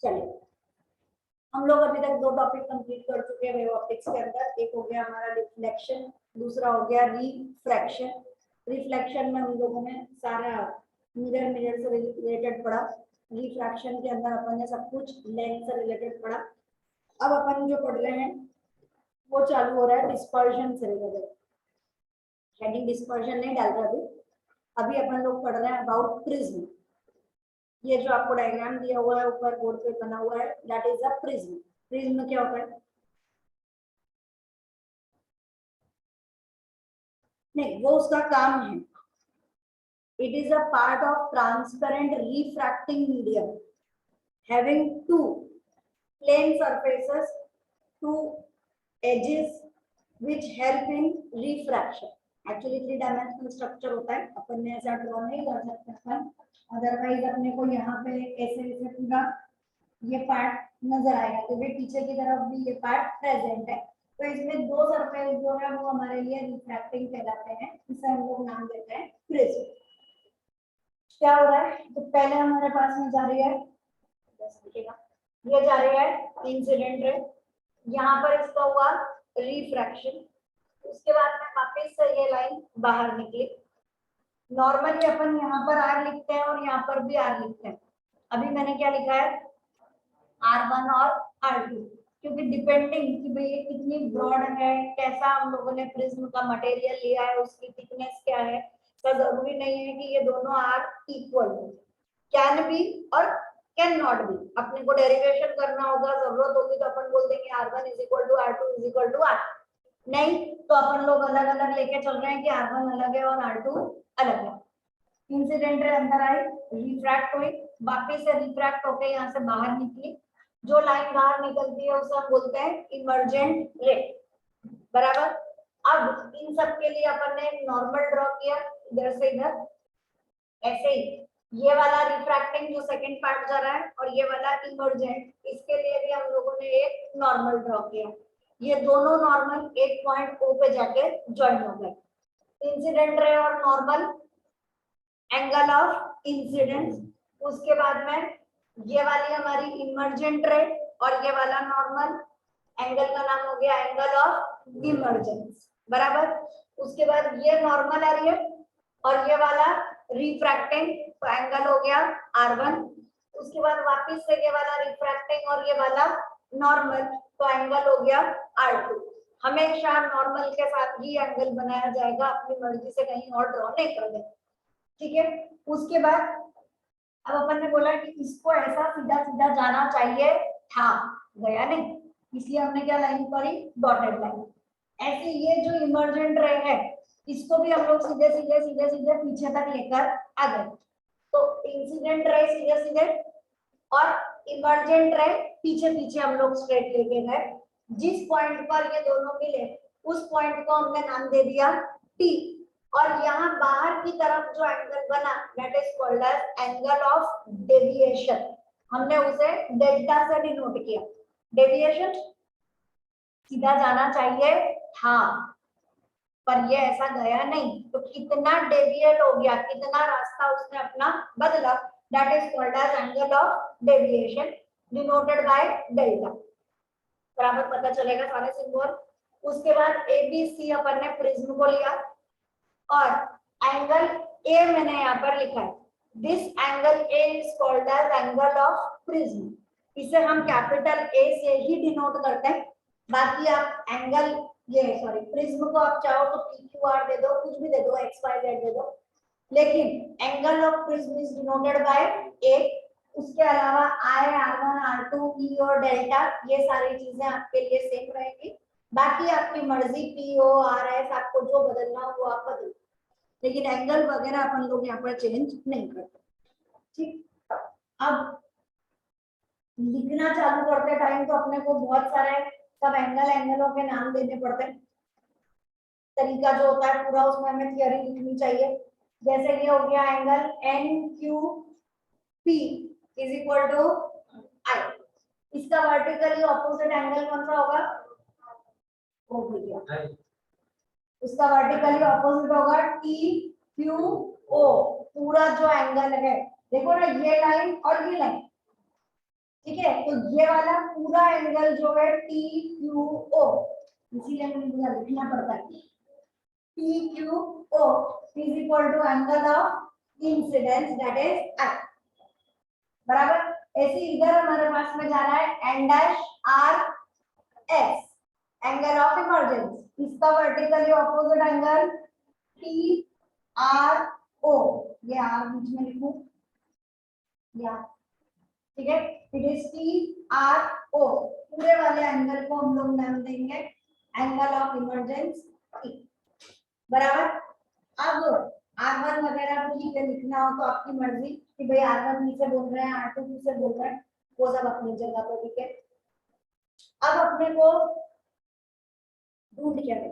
चलिए, हम लोग अभी तक 2 टॉपिक कंप्लीट कर चुके हैं वेव ऑप्टिक्स के अंदर। एक हो गया हमारा रिफ्लेक्शन, दूसरा हो गया रिफ्रैक्शन। रिफ्लेक्शन में हम लोगों ने सारा मिरर से रिलेटेड पढ़ा। रिफ्रैक्शन के अंदर अपन ने सब कुछ लेंस से रिलेटेड पढ़ा। अब अपन जो पढ़ रहे हैं वो चालू हो रहा है डिस्पर्शन से रिलेटेड। हेडिंग डिस्पर्शन नहीं डाल रहा अभी अपन लोग पढ़ रहे हैं अबाउट प्रिज्म। ये जो आपको डायग्राम दिया हुआ है ऊपर बोर्ड पे बना हुआ है, that is a prism. Prism क्या होता है? नहीं, वो उसका काम है। It is a part of transparent refracting medium having two plane surfaces, two edges which help in refraction. Actually 3 dimensional structure होता है, अपन ने ऐसा ड्रॉ नहीं कर सकते अपन। अदरवाइज अपने को यहाँ पे ऐसे ऐसे पूरा ये पार्ट नजर आएगा, क्योंकि पीछे की तरफ भी ये पार्ट प्रेजेंट है। तो इसमें 2 सरफेस जो है वो हमारे लिए रिफ्रैक्टिंग कहलाते हैं। इसे हम लोग नाम देते हैं प्रिज्म। क्या हो रहा है? तो पहले हमारे पास में जा रही है, ये जा रही है इंसिडेंट रे, यहाँ पर इसका हुआ रिफ्रैक्शन। उसके बाद में वापस से ये लाइन बाहर निकली। नॉर्मली अपन यहाँ पर आर लिखते हैं और यहाँ पर भी आर लिखते हैं। अभी मैंने क्या लिखा है? R1 और R2, क्योंकि डिपेंडिंग कि भाई ये कितनी ब्रॉड है, कैसा हम लोगों ने प्रिज्म का मटेरियल लिया है, उसकी थिकनेस क्या है, तो जरूरी नहीं है कि ये दोनों आर इक्वल हो। कैन बी और कैन नॉट बी। अपने को डेरिवेशन करना होगा, जरूरत होगी तो अपन बोल देंगे R1 is equal to R2 is equal to R। नहीं तो अपन लोग अलग अलग लेके चल रहे हैं कि R1 अलग है और R2 अलग है। इंसिडेंट रे अंदर आई, रिफ्रैक्ट हुई, वापस से रिफ्रैक्ट होकर यहाँ से बाहर निकली। जो लाइन बाहर निकलती है उसे हम बोलते हैं इमर्जेंट रे। बराबर। अब इन सब के लिए अपन ने नॉर्मल ड्रॉ किया, इधर से इधर ऐसे ही। ये वाला रिफ्रैक्टिंग जो सेकंड पार्ट जा रहा है और ये वाला इमर्जेंट, इसके लिए भी हम लोगों ने एक नॉर्मल ड्रॉ किया। ये दोनों नॉर्मल एक पॉइंट O पे जाके ज्वाइन हो गए। इंसिडेंट रे और नॉर्मल, एंगल ऑफ इंसिडेंस। उसके बाद में ये वाली हमारी इमर्जेंट रे और ये वाला नॉर्मल, एंगल का नाम हो गया एंगल ऑफ इमर्जेंस। बराबर। उसके बाद ये नॉर्मल आ रही है और ये वाला रिफ्रैक्टिंग, तो एंगल हो गया R1। उसके बाद वापस से ये वाला रिफ्रैक्टिंग और ये वाला नॉर्मल, तो एंगल हो गया R2। हमेशा नॉर्मल के साथ ही एंगल बनाया जाएगा, अपनी मर्जी से कहीं और ड्रॉ नहीं कर देंगे। ठीक है। उसके बाद अब अपन ने बोला कि इसको ऐसा सीधा सीधा जाना चाहिए था, गया नहीं, इसलिए हमने क्या लाइन करी? Dotted line. ऐसे ये जो इमर्जेंट रे है इसको भी हम लोग सीधे सीधे सीधे सीधे पीछे तक लेकर आ गए। तो इंसिडेंट रे सीधे सीधे और इमर्जेंट रे पीछे पीछे हम लोग स्ट्रेट लेके गए। जिस पॉइंट पर ये दोनों मिले उस पॉइंट को हमने नाम दे दिया T। और यहाँ बाहर की तरफ जो एंगल बना that is called as angle of deviation. हमने उसे डेल्टा से डिनोट किया। डेविएशन सीधा जाना चाहिए था पर ये ऐसा गया नहीं, तो कितना डेविएट हो गया, कितना रास्ता उसने अपना बदला, that is called as angle of deviation denoted by delta. बराबर पता चलेगा सारे सिंबल। उसके बाद ABC अपन ने प्रिज्म को लिया और एंगल A मैंने यहाँ पर लिखा है। This angle A is called as angle of prism. इसे हम कैपिटल A से ही डिनोट करते हैं। बाकी आप एंगल प्रिज्म को आप चाहो तो PQR दे दो, कुछ भी दे दो, XYZ दे दो, लेकिन angle of prism is denoted bye A। उसके अलावा I, R1, R2, E और डेल्टा, ये सारी चीजें आपके लिए सेम रहेगी। बाकी आपकी मर्जी PO, RS, आपको जो बदलना हो वो आप बदलो, लेकिन एंगल वगैरह अपन लोग यहाँ पर चेंज नहीं करते। ठीक। अब लिखना चालू करते टाइम तो अपने को बहुत सारे सब एंगलों के नाम देने पड़ते हैं। तरीका जो होता है पूरा उसमें हमें थियरी लिखनी चाहिए। जैसे ये हो गया angle NQP is equal to I। इसका वर्टिकली ऑपोजिट एंगल कौन सा होगा? O भैया। उसका वर्टिकली ऑपोजिट होगा TQO। पूरा जो एंगल है देखो ना, ये लाइन और ये लाइन, ठीक है, तो ये वाला पूरा एंगल जो है टी क्यू ओ, इसीलिए मुझे लिखना पड़ता है T Q O is equal to angle of incidence that is I, बराबर। ऐसे इधर हमारे पास में जा रहा है N dash R S, angle of emergence, इसका vertically opposite angle T R O, ये आर बीच में लिखूं या, ठीक है, it is T R O, पूरे वाले एंगल को हम लोग नाम देंगे एंगल ऑफ इमर्जेंस टी, बराबर। अब R1 वगैरह ठीक है, लिखना हो तो आपकी मर्जी कि भाई R1 भी से बोल रहे हैं, R2 भी से बोल रहे हैं, वो सब अपनी जगह पर, ठीक है। अब अपने को ढूंढ क्या है,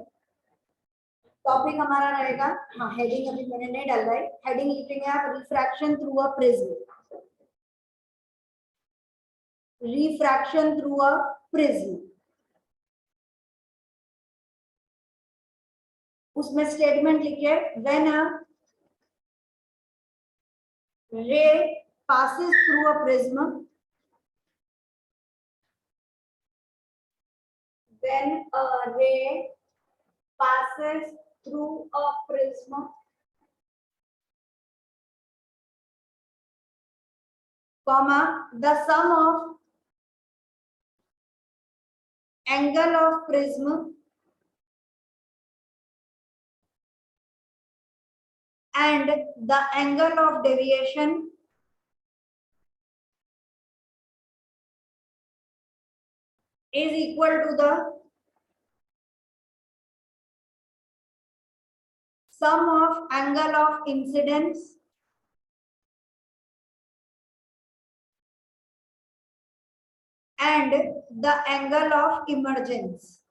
टॉपिक हमारा रहेगा, हाँ हेडिंग अभी मैंने नहीं डाला है, हेडिंग लिखेंगे आप refraction through a prism, refraction through a prism. उसमें स्टेटमेंट लिखे when a ray passes through a prism, when a ray passes through a prism, comma, the sum of angle of prism and the angle of deviation is equal to the sum of angle of incidence and the angle of emergence.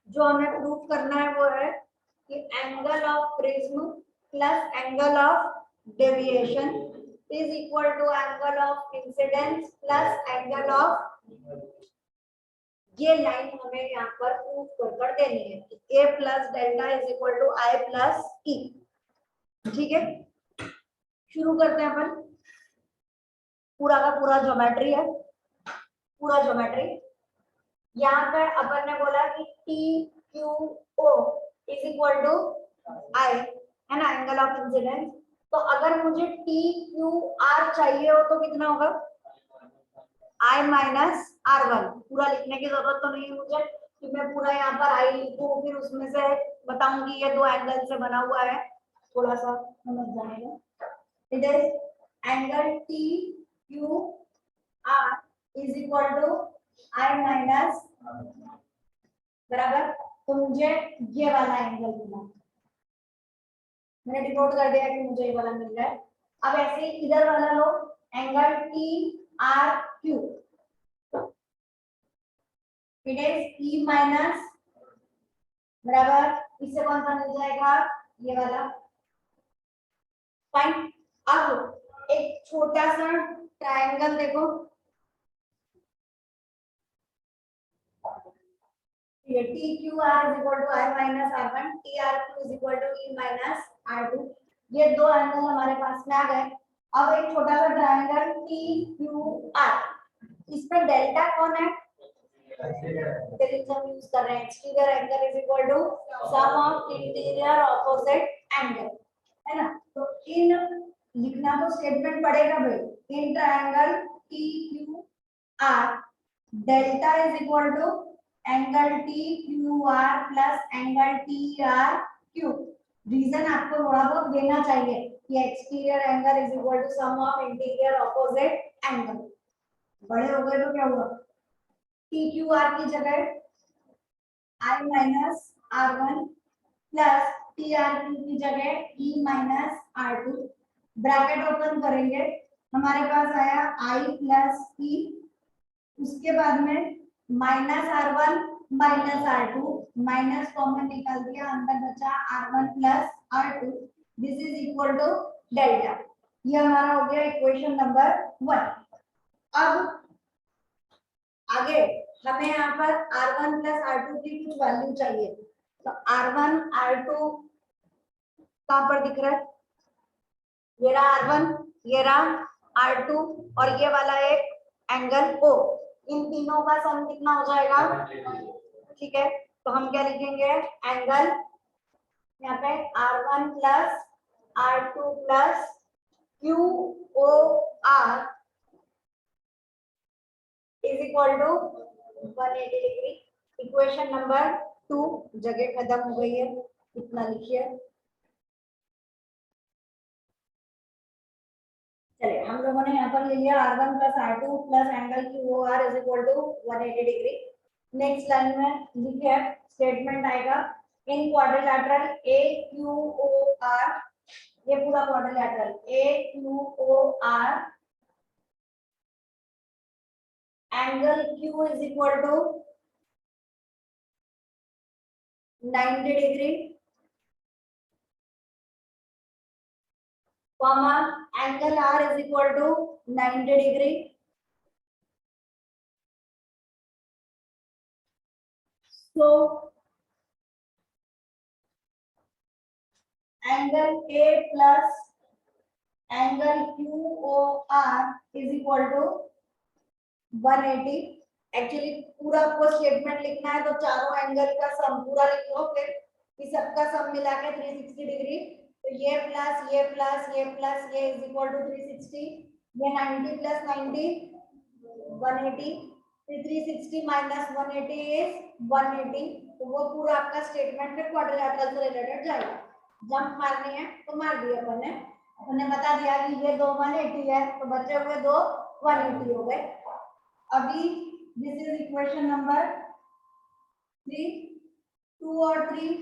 जो हमें proof करना है वो है कि angle of prism plus angle of deviation is equal to angle of incidence plus angle of, ये line हमें यहाँ पर प्रूफ कर देनी है कि a plus delta is equal to I plus E, ठीक है। शुरू करते हैं अपन, पूरा का पूरा ज्योमेट्री है, पूरा ज्योमेट्री। यहाँ पर अपन ने बोला कि T Q O is equal to I, है ना, एंगल ऑफ इंसिडेंस। तो अगर मुझे टी क्यू आर चाहिए हो तो कितना होगा, आई माइनस आर वन। पूरा लिखने की जरूरत तो नहीं है मुझे कि मैं पूरा यहाँ पर आई लिखूं फिर उसमें से बताऊंगी ये दो एंगल से बना हुआ है, थोड़ा सा समझ जाएगा। It is angle T Q R is equal to I minus, बराबर। तो मुझे ये वाला एंगल मिला, मैंने डिनोट कर दिया कि मुझे ये वाला मिल रहा है। अब ऐसे ही इधर वाला लो, angle T R Q, it is E minus, बराबर, इससे कौन सा मिल जाएगा, ये वाला, फाइन। अब एक छोटा सा ट्रायंगल देखो, ये T Q R is equal to I minus R one, T R Q is equal to E minus R two, ये दो एंगल हमारे पास में आ गए। अब एक छोटा सा ट्रायंगल टी क्यू आर, इसमें डेल्टा कौन है, हम यूज कर रहे हैं exterior angle is equal to sum of interior opposite angle, है ना। तो इन लिखना तो स्टेटमेंट पड़ेगा भाई, in triangle T Q R delta is equal to angle T Q R plus angle T R Q. Reason आपको थोड़ा बहुत देना चाहिए कि exterior angle is equal to sum of interior opposite angle. बड़े हो गए तो क्या हुआ, टी क्यू आर की जगह I minus R one plus T R Q की जगह E minus R two, bracket open करेंगे, हमारे पास आया आई प्लस ई, उसके बाद में minus R one minus R two, minus common निकाल दिया, अंदर बचा R one plus R two, this is equal to delta. ये हमारा हो गया इक्वेशन नंबर 1। अब आगे हमें यहाँ पर R1 प्लस R2 की कुछ वैल्यू चाहिए, तो R1 R2 कहाँ पर दिख रहा है, ये रहा R1, ये रहा R2 और ये वाला एक एंगल O, इन तीनों का सम कितना हो जाएगा, ठीक है। तो हम क्या लिखेंगे, एंगल यहाँ पे R1 plus R2 plus QOR is equal to 180 degree. Equation number 2, जगह खत्म हो गई है, इतना लिखिए। चलिए हम लोगों ने यहाँ पर ले लिया R1 plus R2 plus angle QOR is equal to 180 degree. Next line में लिखिए, स्टेटमेंट आएगा इन क्वाड्रिलैटरल AQOR, ये पूरा quadrilateral AQOR angle Q is equal to 90 degree, comma angle R is equal to 90 degree. So angle A plus angle QOR is equal to 180. Actually पूरा आपको statement लिखना है तो चारों एंगल का सम पूरा लिख लो, फिर इस सबका सम मिला के 360 डिग्री, तो ये प्लस ये प्लस ये प्लस ये इज इक्वल टू 360, ये 90 प्लस 90 180, 360 माइनस 180 इज 180, तो वो पूरा आपका स्टेटमेंट फिर क्वाड्रिलैटरल से रिलेटेड जाएगा। जंप मारनी है तो मार दिया अपन ने बता दिया कि ये दो 180 है, तो बचे हुए दो 180 हो गए। अभी दिस इज इक्वेशन नंबर 3, 2 और 3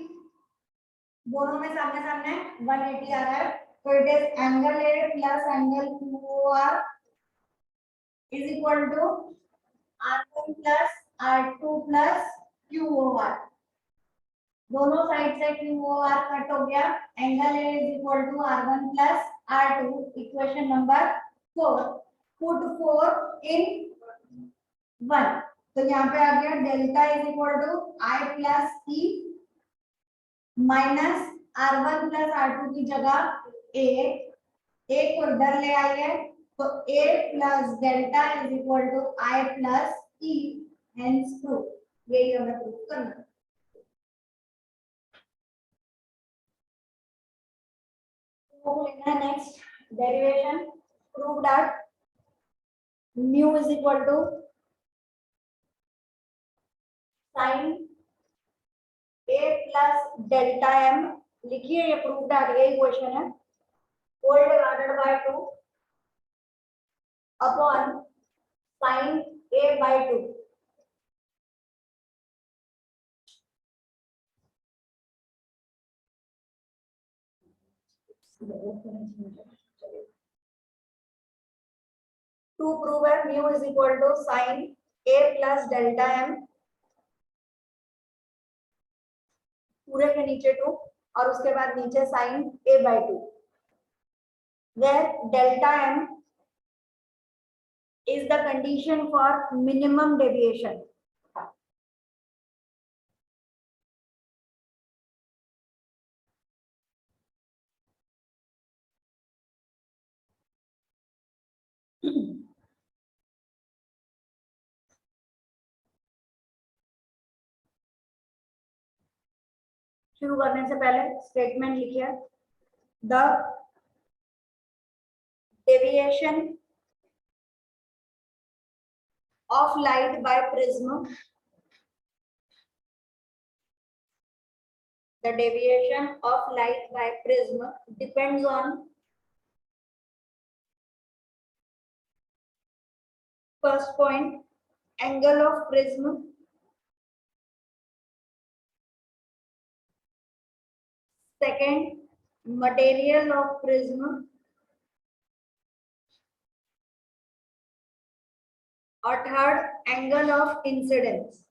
दोनों में सामने सामने 180 आ रहा है, तो it is angle A plus angle QOR is equal to R1 plus R2 plus QOR, दोनों साइड से QOR कट हो गया, angle A is equal to R1 plus R2, equation number 4, put 4 in 1, तो यहाँ पे आ गया delta is equal to I plus E minus R1 plus R2 की जगह A को इधर ले आइए, तो A plus delta is equal to I plus E, hence proof, यही हमें प्रूफ करना है। Next derivation, prove that mu is equal to sin A plus delta m, लिखिए ये प्रूफ दैट, ये इक्वेशन है, whole divided by 2 upon sin A by 2, to prove है mu is equal to sin A plus delta m, पूरे के नीचे 2 और उसके बाद नीचे sin A by 2, where delta m is the condition for minimum deviation. शुरू करने से पहले स्टेटमेंट लिखिए, the deviation of light by prism, the deviation of light by prism depends on first point angle of prism, second material of prism, और third angle of incidence.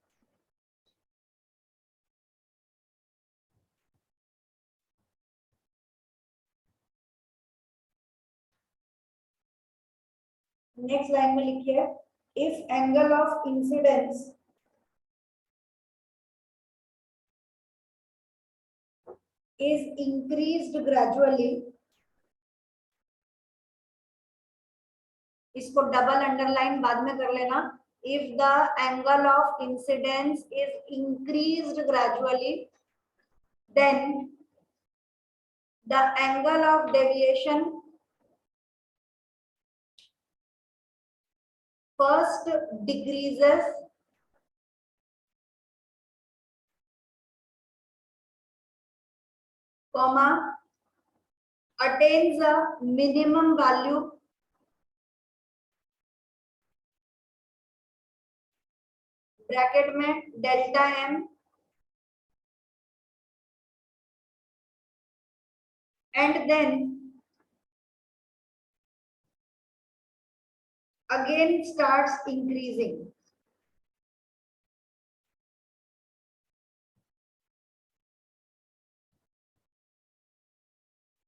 Next line में लिखिए, if angle of incidence is increased gradually, इसको double underline बाद में कर लेना, if the angle of incidence is increased gradually, then the angle of deviation first decreases comma attains a minimum value bracket में delta M and then again starts increasing.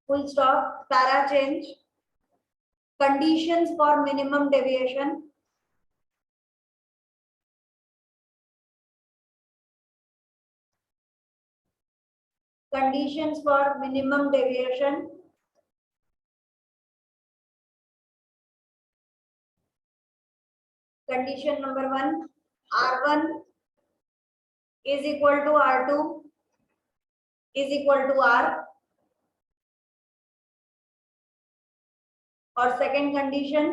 Full stop, para change. Conditions for minimum deviation. Conditions for minimum deviation. Condition number 1, R1 is equal to R2 is equal to R. और second condition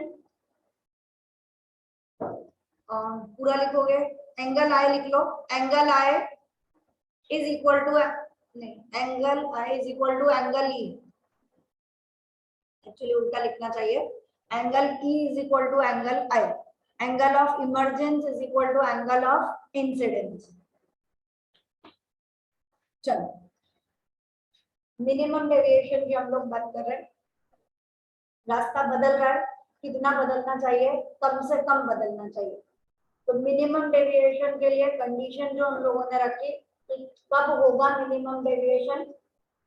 पूरा लिखोगे, angle I लिख लो, angle I is equal to नहीं, angle I is equal to angle E, actually उल्टा लिखना चाहिए, angle E is equal to angle I, angle of emergence is equal to angle of incidence. चलो minimum deviation की हम लोग बात कर रहे हैं. रास्ता बदल रहा है, कितना बदलना चाहिए, कम से कम बदलना चाहिए. तो मिनिमम डेविएशन के लिए कंडीशन जो हम लोगों ने रखी, कब होगा मिनिमम डेविएशन,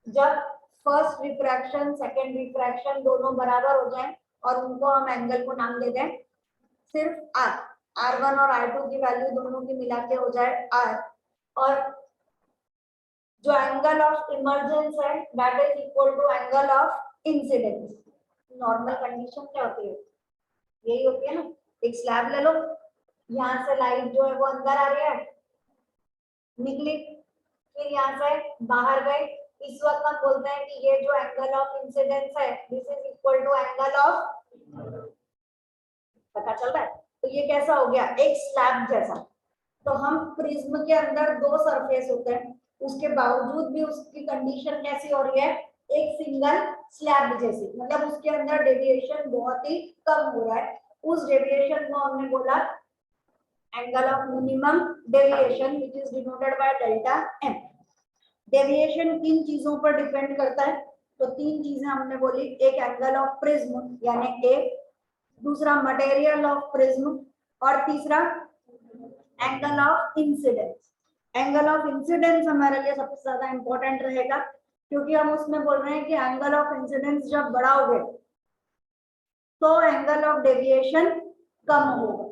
जब फर्स्ट रिफ्रैक्शन सेकंड रिफ्रैक्शन दोनों बराबर हो जाएं और उनको हम एंगल को नाम दे दें सिर्फ आर, R1 और R2 की वैल्यू दोनों की मिला के हो जाए आर, और जो एंगल ऑफ इमर्जेंस है that is equal to angle of incidence. Normal condition क्या होती है, यही होती है ना, एक स्लैब ले लो, यहाँ से लाइट जो है वो अंदर आ रही है, निकली, फिर यहाँ से बाहर गई, इस वक्त हम बोलते हैं कि ये जो एंगल ऑफ इंसिडेंस है this is equal to angle of, पता चल रहा है. तो ये कैसा हो गया, एक स्लैब जैसा. तो हम प्रिज्म के अंदर दो सरफेस होते हैं, उसके बावजूद भी उसकी कंडीशन कैसी हो रही है, एक सिंगल स्लैब जैसी, मतलब उसके अंदर डेविएशन बहुत ही कम हो रहा है. उस डेविएशन को हमने बोला angle of minimum deviation which is denoted by delta M. Deviation किन चीजों पर डिपेंड करता है, तो तीन चीजें हमने बोली, एक एंगल ऑफ प्रिज्म यानी ए, दूसरा मटेरियल ऑफ प्रिज्म, और तीसरा angle of incidence. Angle of incidence हमारे लिए सबसे ज्यादा इंपॉर्टेंट रहेगा, क्योंकि हम उसमें बोल रहे हैं कि एंगल ऑफ इंसिडेंस जब बढ़ाओगे तो एंगल ऑफ डेविएशन कम होगा.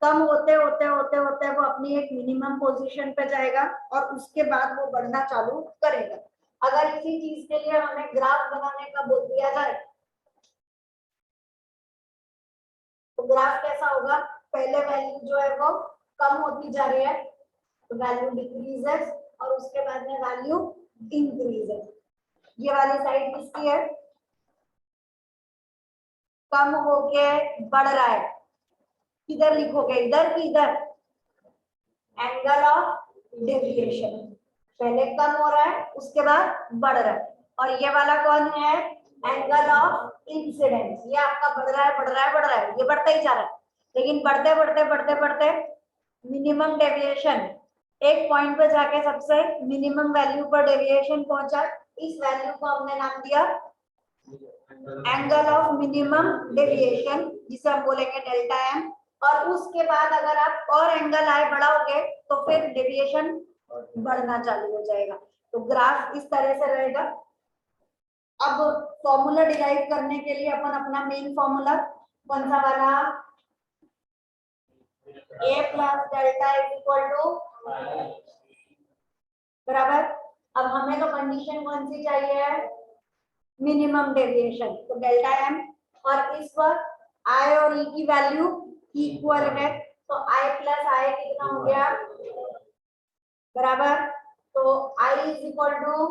कम होते होते होते होते वो अपनी एक मिनिमम पोजीशन पे जाएगा और उसके बाद वो बढ़ना चालू करेगा. अगर इसी चीज के लिए हमें ग्राफ बनाने का बोल दिया जाए तो ग्राफ कैसा होगा, पहले वैल्यू जो है वो कम होती जा रही है, तो वैल्यू डिक्रीजेस, और उसके बाद में वैल्यू इंक्रीजेस. ये वाली साइड किसकी है, कम होके बढ़ रहा है, किधर लिखोगे, इधर की इधर, एंगल ऑफ डेविएशन. पहले कम हो रहा है उसके बाद बढ़ रहा है, और ये वाला कौन है, एंगल ऑफ इंसिडेंस. ये आपका बढ़ रहा है बढ़ रहा है बढ़ रहा है, ये बढ़ता ही जा रहा है, लेकिन बढ़ते बढ़ते बढ़ते बढ़ते मिनिमम डेविएशन एक पॉइंट पे जाके सबसे मिनिमम वैल्यू पर डेविएशन पहुंचा, इस वैल्यू को हमने नाम दिया एंगल ऑफ मिनिमम डेविएशन, जिसे हम बोलेंगे डेल्टा एम. और उसके बाद अगर आप और एंगल आए बढ़ाओगे तो फिर डेविएशन बढ़ना चालू हो जाएगा. तो ग्राफ इस तरह से रहेगा. अब फॉर्मूला डिराइव करने के लिए अपन अपना मेन फॉर्मूला कौन सा वाला, a plus delta is equal to बराबर अब हमें तो कंडीशन कौन सी चाहिए, मिनिमम डेविएशन, तो डेल्टा एम, और इस वक्त आई और ई की वैल्यू इक्वल है, तो आई प्लस आई कितना हो गया, बराबर, तो आई इज इक्वल टू